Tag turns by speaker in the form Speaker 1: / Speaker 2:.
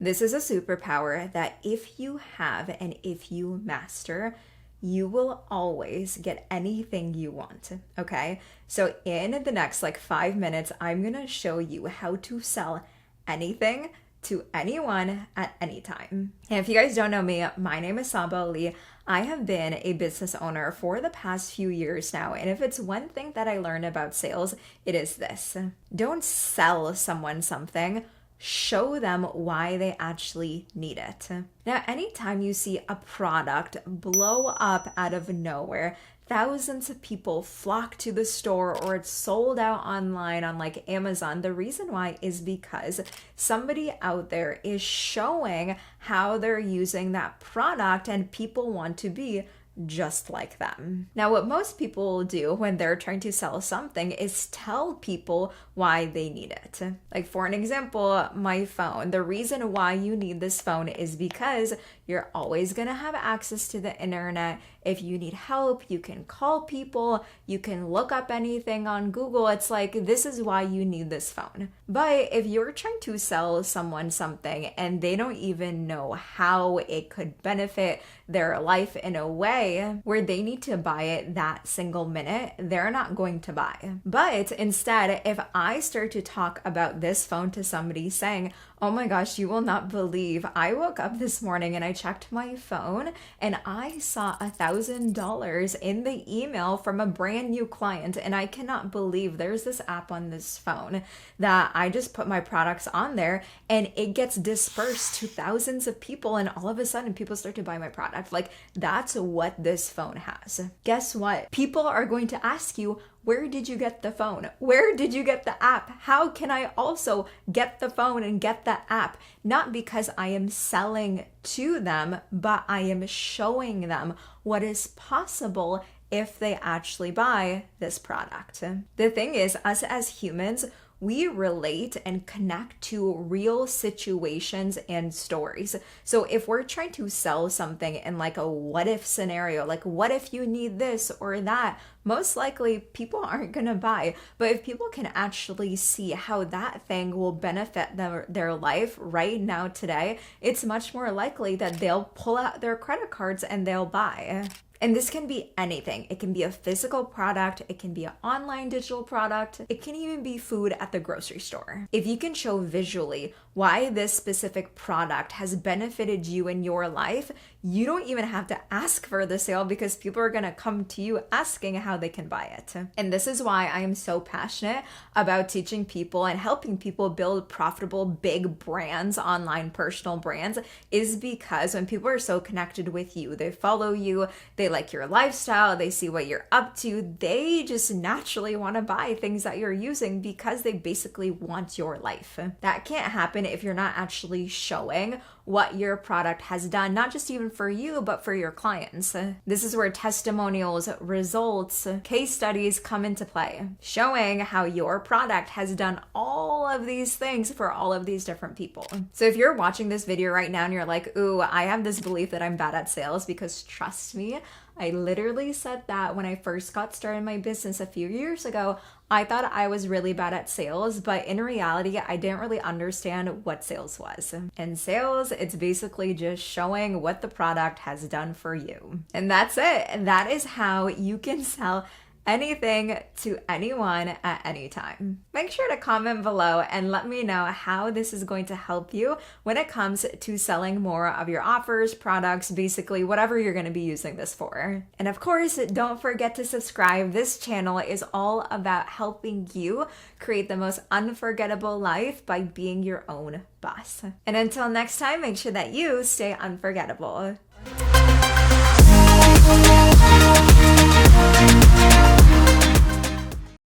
Speaker 1: This is a superpower that if you have and if you master, you will always get anything you want, okay? So in the next 5 minutes, I'm gonna show you how to sell anything to anyone at any time. And if you guys don't know me, my name is Sabah. I have been a business owner for the past few years now, and if it's one thing that I learned about sales, it is this. Don't sell someone something, show them why they actually need it. Now, anytime you see a product blow up out of nowhere, thousands of people flock to the store or it's sold out online on Amazon, the reason why is because somebody out there is showing how they're using that product and people want to be just like them. Now, what most people do when they're trying to sell something is tell people why they need it. Like, for an example, my phone. The reason why you need this phone is because you're always gonna have access to the internet. If you need help, you can call people, you can look up anything on Google. It's this is why you need this phone. But if you're trying to sell someone something and they don't even know how it could benefit their life in a way where they need to buy it that single minute, they're not going to buy. But instead, if I start to talk about this phone to somebody saying, oh my gosh, you will not believe, I woke up this morning and I checked my phone and I saw $1,000 in the email from a brand new client, and I cannot believe there's this app on this phone that I just put my products on there and it gets dispersed to thousands of people, and all of a sudden people start to buy my product. That's what this phone has. Guess what? People are going to ask you, where did you get the phone? Where did you get the app? How can I also get the phone and get the app? Not because I am selling to them, but I am showing them what is possible if they actually buy this product. The thing is, us as humans, we relate and connect to real situations and stories. So if we're trying to sell something in a what if scenario, what if you need this or that, most likely people aren't gonna buy. But if people can actually see how that thing will benefit their life right now today, it's much more likely that they'll pull out their credit cards and they'll buy. And this can be anything. It can be a physical product, it can be an online digital product, it can even be food at the grocery store. If you can show visually why this specific product has benefited you in your life, you don't even have to ask for the sale because people are gonna come to you asking how they can buy it. And this is why I am so passionate about teaching people and helping people build profitable, big brands, online personal brands, is because when people are so connected with you, they follow you, they like your lifestyle, they see what you're up to, they just naturally want to buy things that you're using because they basically want your life. That can't happen if you're not actually showing what your product has done, not just even for you, but for your clients. This is where testimonials, results, case studies come into play, showing how your product has done all of these things for all of these different people. So if you're watching this video right now and you're like, ooh, I have this belief that I'm bad at sales, because trust me, I literally said that when I first got started in my business a few years ago. I thought I was really bad at sales, but in reality, I didn't really understand what sales was. And sales, it's basically just showing what the product has done for you. And that's it. And that is how you can sell anything to anyone at any time. Make sure to comment below and let me know how this is going to help you when it comes to selling more of your offers, products, basically whatever you're going to be using this for. And of course, don't forget to subscribe. This channel is all about helping you create the most unforgettable life by being your own boss. And until next time, make sure that you stay unforgettable.